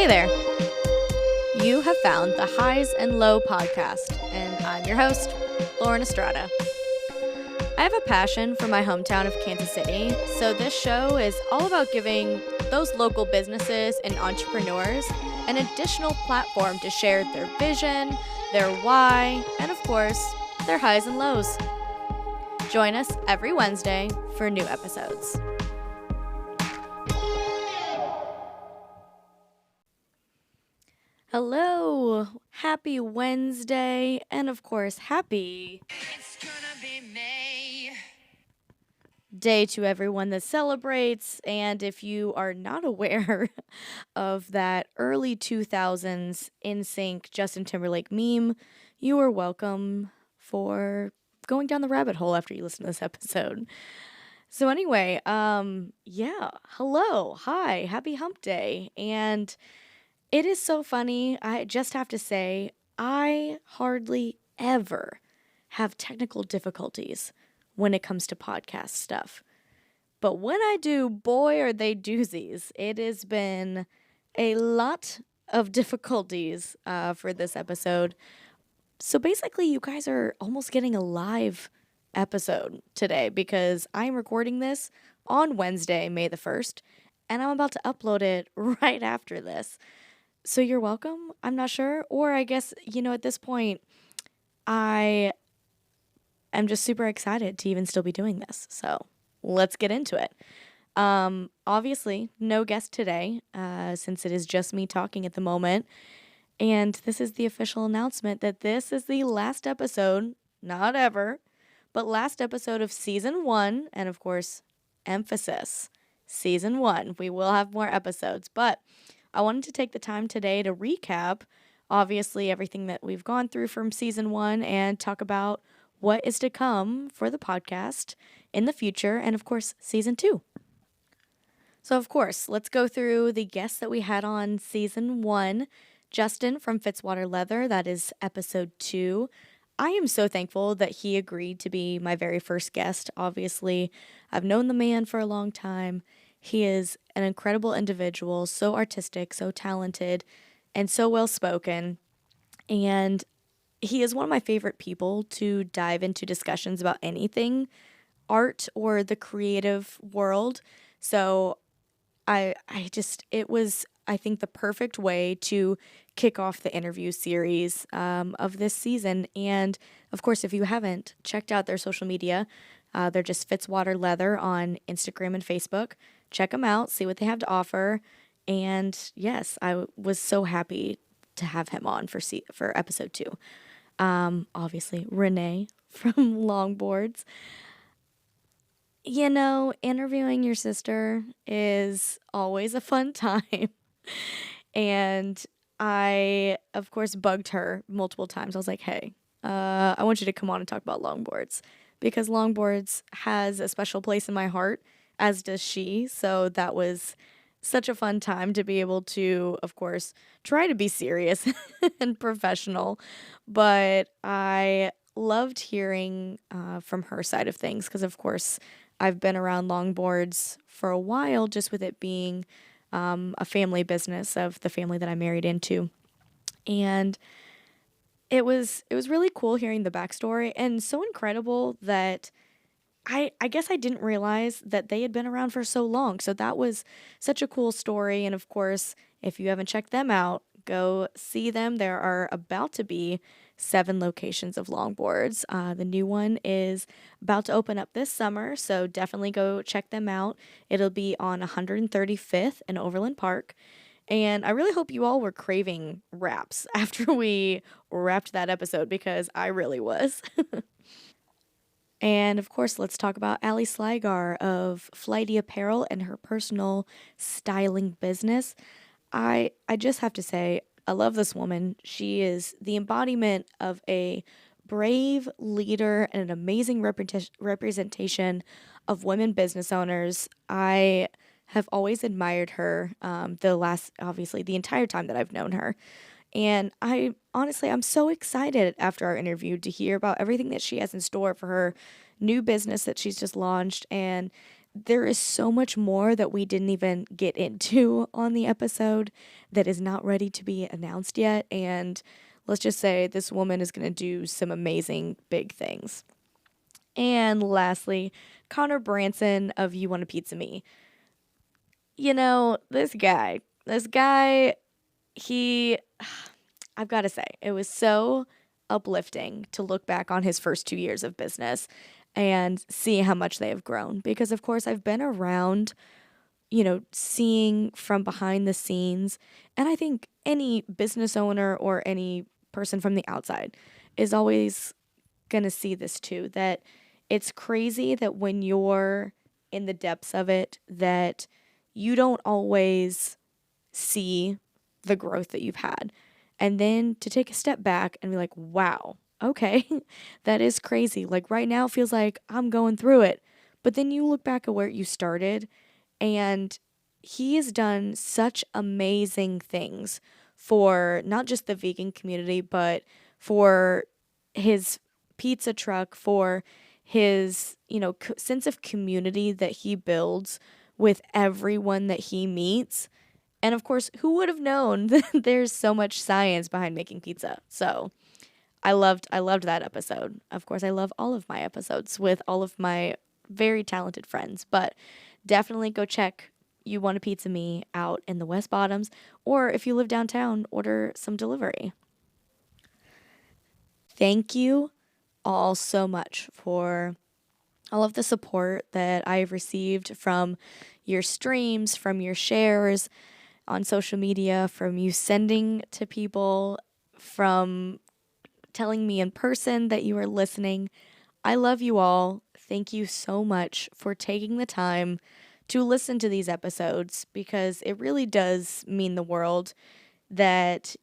Hey there. You have found the Highs and Low podcast, and I'm your host, Lauren Estrada. I have a passion for my hometown of Kansas City, so this show is all about giving those local businesses and entrepreneurs an additional platform to share their vision, their why, and of course, their highs and lows. Join us every Wednesday for new episodes. Hello, happy Wednesday, and of course, happy It's gonna be May. day to everyone that celebrates. And if you are not aware of that early 2000s NSYNC Justin Timberlake meme, you are welcome for going down the rabbit hole after you listen to this episode. So anyway, hello, hi, happy hump day. And it is so funny. I just have to say, I hardly ever have technical difficulties when it comes to podcast stuff. But when I do, boy, are they doozies. It has been a lot of difficulties for this episode. So basically, you guys are almost getting a live episode today because I'm recording this on Wednesday, May the 1st, and I'm about to upload it right after this. So you're welcome. I'm not sure. Or I guess, at this point, I am just super excited to even still be doing this. So let's get into it. Obviously, no guest today, since it is just me talking at the moment. And this is the official announcement that this is the last episode, not ever, but last episode of season 1. And of course, emphasis, season 1. We will have more episodes, but I wanted to take the time today to recap, obviously, everything that we've gone through from season 1 and talk about what is to come for the podcast in the future and, of course, season 2. So, of course, let's go through the guests that we had on season 1. Justin from Fitzwater Leather, that is episode 2. I am so thankful that he agreed to be my very first guest. Obviously, I've known the man for a long time. He is an incredible individual, so artistic, so talented, and so well-spoken. And he is one of my favorite people to dive into discussions about anything art or the creative world. So it was, I think, the perfect way to kick off the interview series of this season. And of course, if you haven't checked out their social media, they're just Fitzwater Leather on Instagram and Facebook. Check them out, see what they have to offer. And yes, I was so happy to have him on for episode 2. Obviously, Renee from Longboards. Interviewing your sister is always a fun time. And I, of course, bugged her multiple times. I was like, hey, I want you to come on and talk about longboards because longboards has a special place in my heart, as does she. So that was such a fun time to be able to, of course, try to be serious and professional. But I loved hearing from her side of things because, of course, I've been around longboards for a while, just with it being a family business of the family that I married into. And it was really cool hearing the backstory and so incredible that I guess I didn't realize that they had been around for so long. So that was such a cool story. And of course, if you haven't checked them out, go see them. There are about to be 7 locations of longboards. The new one is about to open up this summer, so definitely go check them out. It'll be on 135th in Overland Park. And I really hope you all were craving wraps after we wrapped that episode because I really was. And of course, let's talk about Allie Slygar of Flighty Apparel and her personal styling business. I just have to say, I love this woman. She is the embodiment of a brave leader and an amazing representation of women business owners. I have always admired her the entire time that I've known her. And I'm so excited after our interview to hear about everything that she has in store for her new business that she's just launched and there is so much more that we didn't even get into on the episode that is not ready to be announced yet. And let's just say this woman is going to do some amazing big things. And lastly, Connor Branson of You Want a Pizza Me. You know, this guy, he, I've got to say, it was so uplifting to look back on his first 2 years of business and see how much they have grown. Because, of course, I've been around, seeing from behind the scenes. And I think any business owner or any person from the outside is always going to see this too, that it's crazy that when you're in the depths of it, that you don't always see the growth that you've had. And then to take a step back and be like, wow, okay, that is crazy. Like right now, it feels like I'm going through it. But then you look back at where you started, and he has done such amazing things for not just the vegan community, but for his pizza truck, for his, sense of community that he builds with everyone that he meets. And of course, who would have known that there's so much science behind making pizza? So I loved that episode. Of course, I love all of my episodes with all of my very talented friends, but definitely go check You Want a Pizza Me out in the West Bottoms, or if you live downtown, order some delivery. Thank you all so much for all of the support that I've received from your streams, from your shares on social media, from you sending to people, from telling me in person that you are listening. I love you all. Thank you so much for taking the time to listen to these episodes, because it really does mean the world that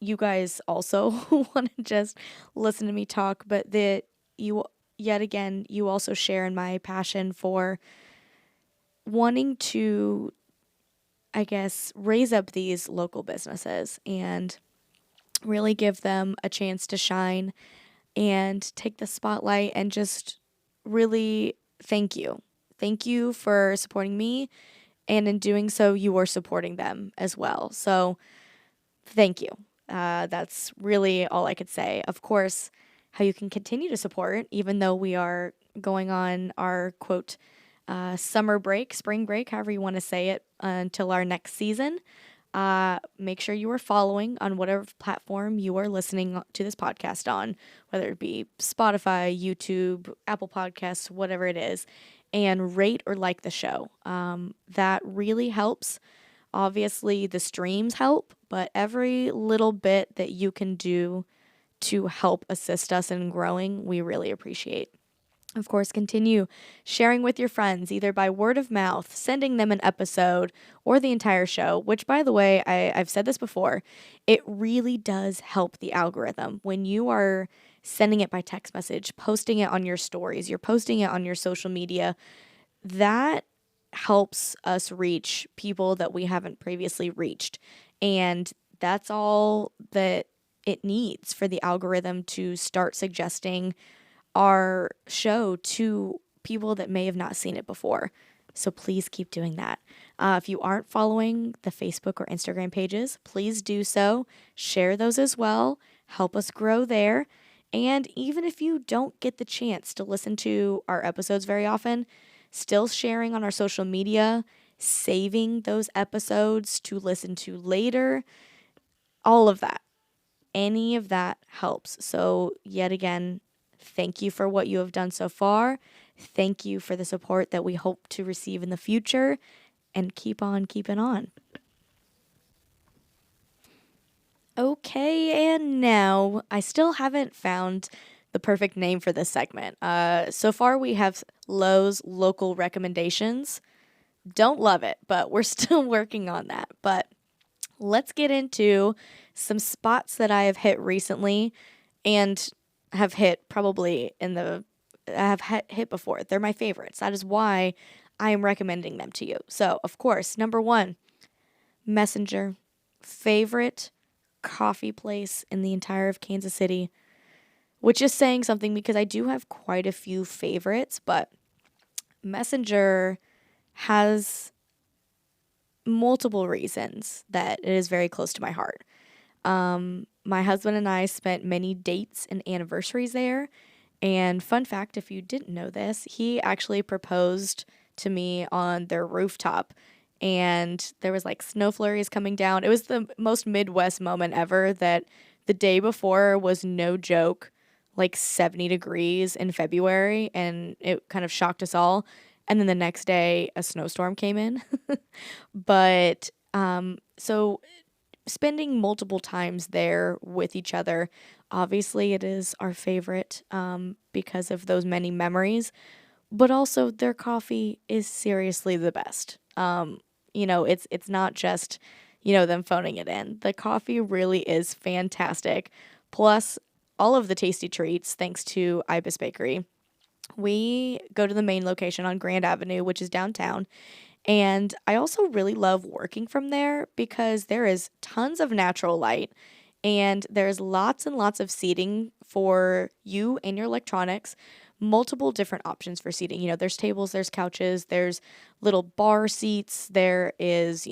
you guys also want to just listen to me talk, but that you, yet again, you also share in my passion for wanting to, I guess, raise up these local businesses and really give them a chance to shine and take the spotlight, and just really thank you. Thank you for supporting me. And in doing so, you are supporting them as well. So thank you. That's really all I could say. Of course, how you can continue to support, even though we are going on our quote, summer break, spring break, however you want to say it, until our next season. Make sure you are following on whatever platform you are listening to this podcast on, whether it be Spotify, YouTube, Apple Podcasts, whatever it is, and rate or like the show. That really helps. Obviously, the streams help, but every little bit that you can do to help assist us in growing, we really appreciate. Of course, continue sharing with your friends, either by word of mouth, sending them an episode, or the entire show, which, by the way, I've said this before, it really does help the algorithm. When you are sending it by text message, posting it on your stories, you're posting it on your social media, that helps us reach people that we haven't previously reached. And that's all that it needs for the algorithm to start suggesting our show to people that may have not seen it before. So please keep doing that. If you aren't following the Facebook or Instagram pages, please do so. Share those as well. Help us grow there. And even if you don't get the chance to listen to our episodes very often, still sharing on our social media, saving those episodes to listen to later, all of that. Any of that helps. So, yet again, thank you for what you have done so far. Thank you for the support that we hope to receive in the future, and keep on keeping on. Okay, and now I still haven't found the perfect name for this segment. So far, we have Lowe's local recommendations. Don't love it, but we're still working on that. But let's get into some spots that I have hit recently and have hit probably have hit before. They're my favorites. That is why I am recommending them to you. So, of course, number one, Messenger, favorite coffee place in the entire of Kansas City, which is saying something because I do have quite a few favorites, but Messenger has multiple reasons that it is very close to my heart. My husband and I spent many dates and anniversaries there. And fun fact, if you didn't know this, he actually proposed to me on their rooftop. And there was like snow flurries coming down. It was the most Midwest moment ever that the day before was no joke, like 70 degrees in February. And it kind of shocked us all. And then the next day, a snowstorm came in. But so spending multiple times there with each other. Obviously, it is our favorite because of those many memories, but also their coffee is seriously the best. It's not just them phoning it in. The coffee really is fantastic. Plus, all of the tasty treats, thanks to Ibis Bakery. We go to the main location on Grand Avenue, which is downtown, and I also really love working from there because there is tons of natural light and there's lots and lots of seating for you and your electronics, multiple different options for seating. There's tables, there's couches, there's little bar seats, there is,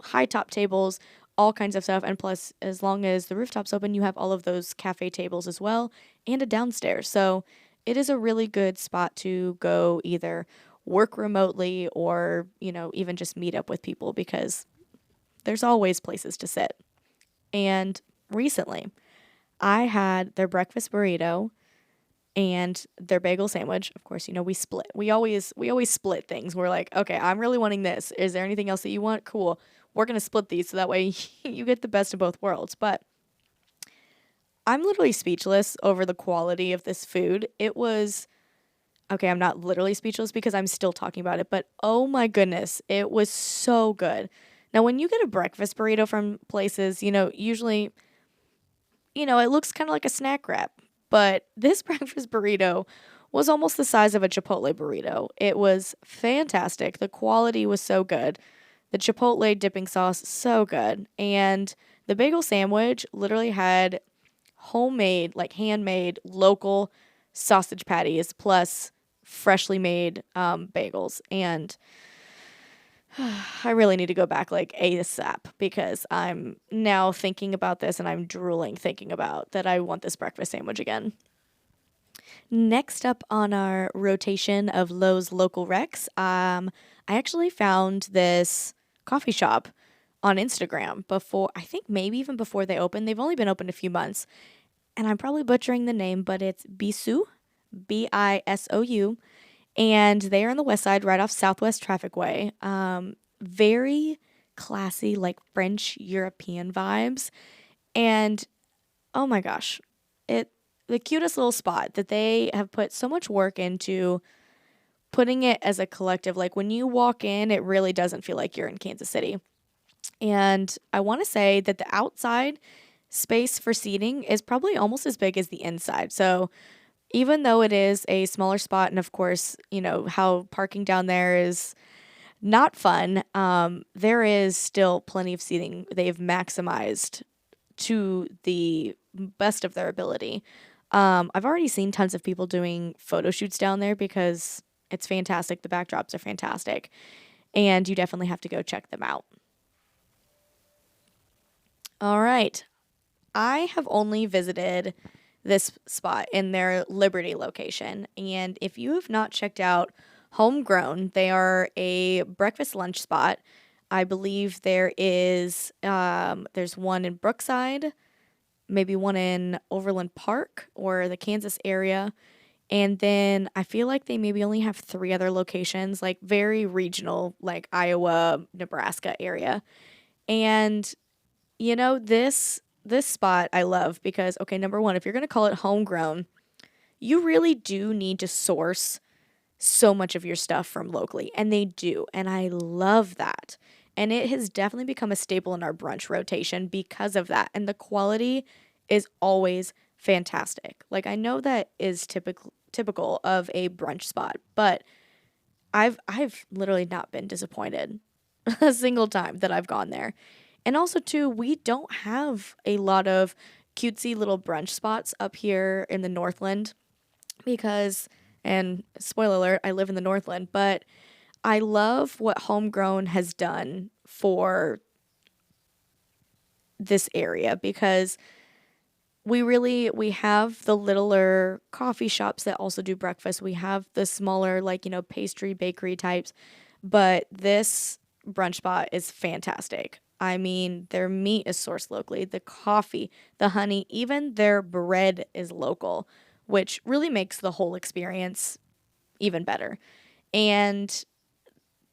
high top tables, all kinds of stuff. And plus, as long as the rooftop's open, you have all of those cafe tables as well and a downstairs. So it is a really good spot to go either work remotely or, even just meet up with people because there's always places to sit. And recently, I had their breakfast burrito and their bagel sandwich. Of course, we split. We always split things. We're like, okay, I'm really wanting this. Is there anything else that you want? Cool. We're gonna split these so that way you get the best of both worlds. But I'm literally speechless over the quality of this food. It was okay, I'm not literally speechless because I'm still talking about it, but oh my goodness, it was so good. Now, when you get a breakfast burrito from places, usually, it looks kind of like a snack wrap, but this breakfast burrito was almost the size of a Chipotle burrito. It was fantastic. The quality was so good. The Chipotle dipping sauce, so good. And the bagel sandwich literally had homemade, like handmade, local sausage patties plus freshly made bagels. And I really need to go back like ASAP because I'm now thinking about this and I'm drooling thinking about that I want this breakfast sandwich again. Next up on our rotation of Lowe's local recs, I actually found this coffee shop on Instagram before, I think maybe even before they opened. They've only been open a few months, and I'm probably butchering the name, but it's Bisou, Bisou, and they are on the west side, right off Southwest Traffic Way. Very classy, like French European vibes, and oh my gosh, it the cutest little spot that they have put so much work into putting it as a collective. Like when you walk in, it really doesn't feel like you're in Kansas City. And I want to say that the outside space for seating is probably almost as big as the inside. So even though it is a smaller spot, and of course, how parking down there is not fun, there is still plenty of seating. They've maximized to the best of their ability. I've already seen tons of people doing photo shoots down there because it's fantastic. The backdrops are fantastic, and you definitely have to go check them out. All right. I have only visited this spot in their Liberty location. And if you have not checked out Homegrown, they are a breakfast lunch spot. I believe there's one in Brookside, maybe one in Overland Park or the Kansas area. And then I feel like they maybe only have three other locations, like very regional, like Iowa, Nebraska area. And this spot I love because okay, number one, if you're gonna call it homegrown, you really do need to source so much of your stuff from locally, and they do, and I love that. And it has definitely become a staple in our brunch rotation because of that, and the quality is always fantastic. Like I know that is typical of a brunch spot, but I've literally not been disappointed a single time that I've gone there. And also too, we don't have a lot of cutesy little brunch spots up here in the Northland because and spoiler alert, I live in the Northland, but I love what Homegrown has done for this area because we have the littler coffee shops that also do breakfast. We have the smaller, like, pastry bakery types, but this brunch spot is fantastic. I mean, their meat is sourced locally, the coffee, the honey, even their bread is local, which really makes the whole experience even better. And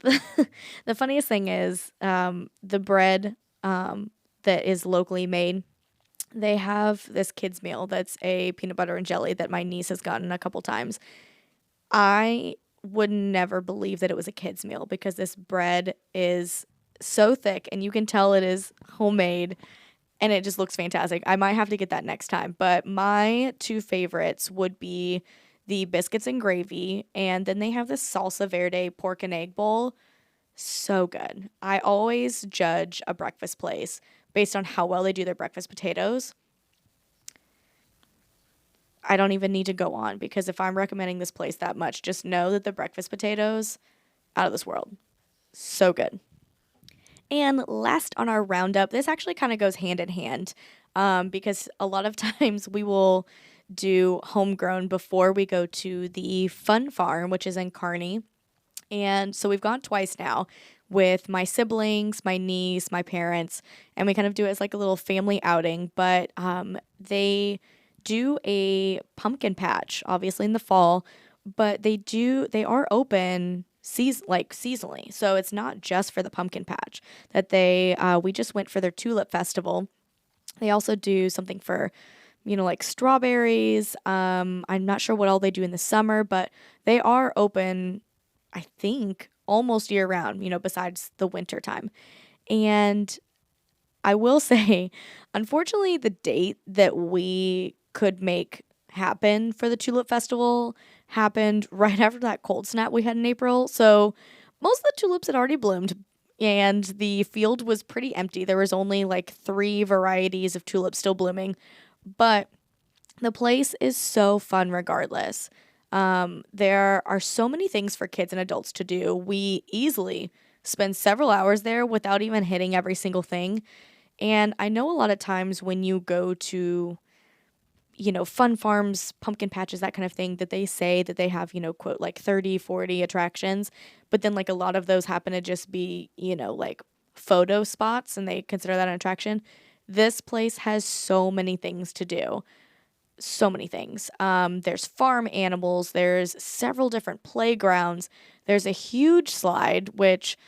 the funniest thing is, the bread that is locally made, they have this kids meal that's a peanut butter and jelly that my niece has gotten a couple times. I would never believe that it was a kids meal because this bread is so thick and you can tell it is homemade and it just looks fantastic. I might have to get that next time, but my two favorites would be the biscuits and gravy, and then they have this salsa verde pork and egg bowl. So good. I always judge a breakfast place based on how well they do their breakfast potatoes. I don't even need to go on because if I'm recommending this place that much, just know that the breakfast potatoes, out of this world. So good. And last on our roundup, this actually kind of goes hand in hand, because a lot of times we will do homegrown before we go to the Fun Farm, which is in Kearney. And so we've gone twice now with my siblings, my niece, my parents, and we kind of do it as like a little family outing. But they do a pumpkin patch, obviously in the fall, but they are open seasonally. So it's not just for the pumpkin patch that we just went for their tulip festival. They also do something for, like strawberries. I'm not sure what all they do in the summer, but they are open, I think, almost year round, besides the winter time. And I will say, unfortunately, the date that we could make happen for the Tulip Festival happened right after that cold snap we had in April. So most of the tulips had already bloomed and the field was pretty empty. There was only like 3 varieties of tulips still blooming, but the place is so fun regardless. There are so many things for kids and adults to do. We easily spend several hours there without even hitting every single thing. And I know a lot of times when you go to, fun farms, pumpkin patches, that kind of thing, that they say that they have, quote, like 30, 40 attractions. But then, like, a lot of those happen to just be, like photo spots and they consider that an attraction. This place has so many things to do. So many things. There's farm animals, there's several different playgrounds, there's a huge slide, which,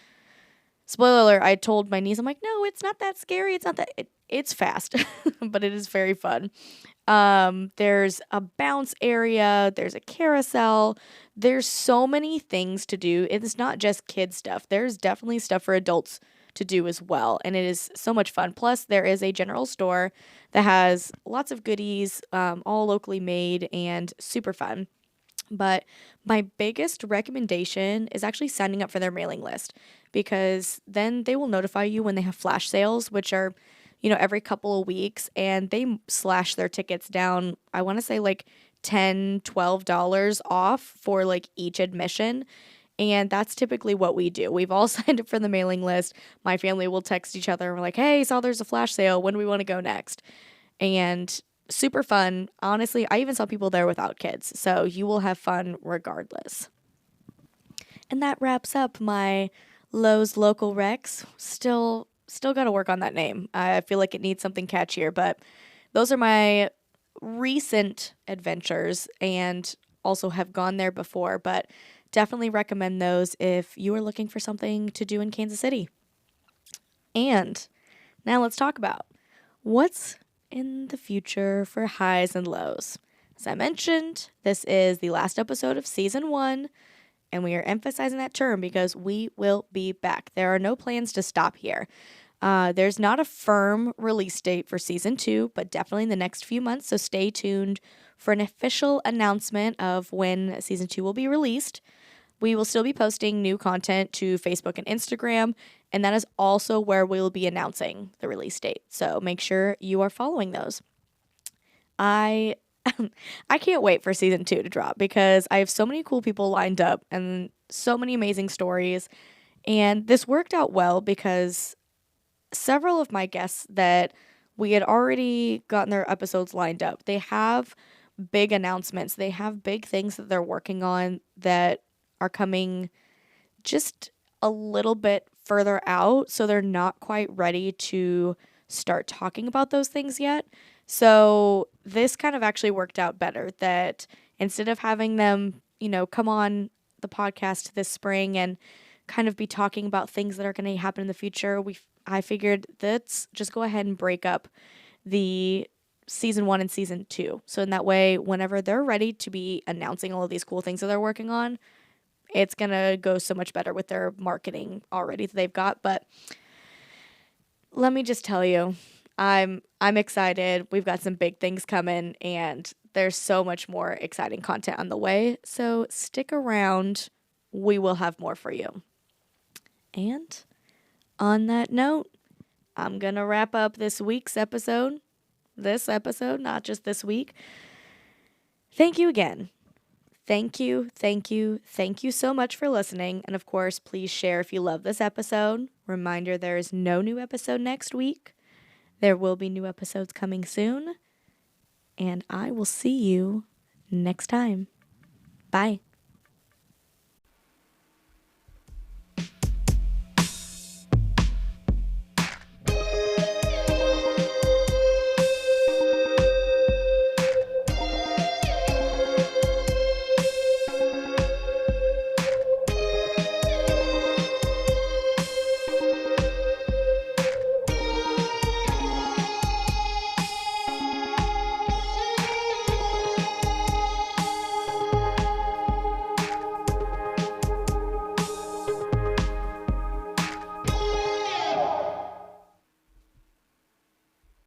spoiler alert, I told my niece, I'm like, no, it's not that scary. It's not that, it's fast, but it is very fun. There's a bounce area, there's a carousel, there's so many things to do. It's not just kid stuff. There's definitely stuff for adults to do as well, and it is so much fun. Plus, there is a general store that has lots of goodies, all locally made and super fun. But my biggest recommendation is actually signing up for their mailing list because then they will notify you when they have flash sales, which are, every couple of weeks, and they slash their tickets down, I want to say like $10, $12 off for like each admission. And that's typically what we do. We've all signed up for the mailing list. My family will text each other and we're like, hey, saw there's a flash sale. When do we want to go next? And super fun. Honestly, I even saw people there without kids. So you will have fun regardless. And that wraps up my Lowe's Local Rex. Still got to work on that name. I feel like it needs something catchier, but those are my recent adventures and also have gone there before, but definitely recommend those if you are looking for something to do in Kansas City. And now let's talk about what's in the future for highs and lows. As I mentioned, this is the last episode of season 1, and we are emphasizing that term because we will be back. There are no plans to stop here. There's not a firm release date for season 2, but definitely in the next few months, so stay tuned for an official announcement of when season 2 will be released. We will still be posting new content to Facebook and Instagram, and that is also where we will be announcing the release date. So make sure you are following those. I I can't wait for season 2 to drop because I have so many cool people lined up and so many amazing stories. And this worked out well because several of my guests that we had already gotten their episodes lined up, they have big announcements. They have big things that they're working on that are coming just a little bit further out. So they're not quite ready to start talking about those things yet. So this kind of actually worked out better that instead of having them, come on the podcast this spring and kind of be talking about things that are going to happen in the future, I figured let's just go ahead and break up the season 1 and season 2. So in that way, whenever they're ready to be announcing all of these cool things that they're working on, it's going to go so much better with their marketing already that they've got. But let me just tell you, I'm excited. We've got some big things coming and there's so much more exciting content on the way. So stick around. We will have more for you. And on that note, I'm going to wrap up this week's episode. This episode, not just this week. Thank you again. Thank you so much for listening. And of course, please share if you love this episode. Reminder, there is no new episode next week. There will be new episodes coming soon. And I will see you next time. Bye.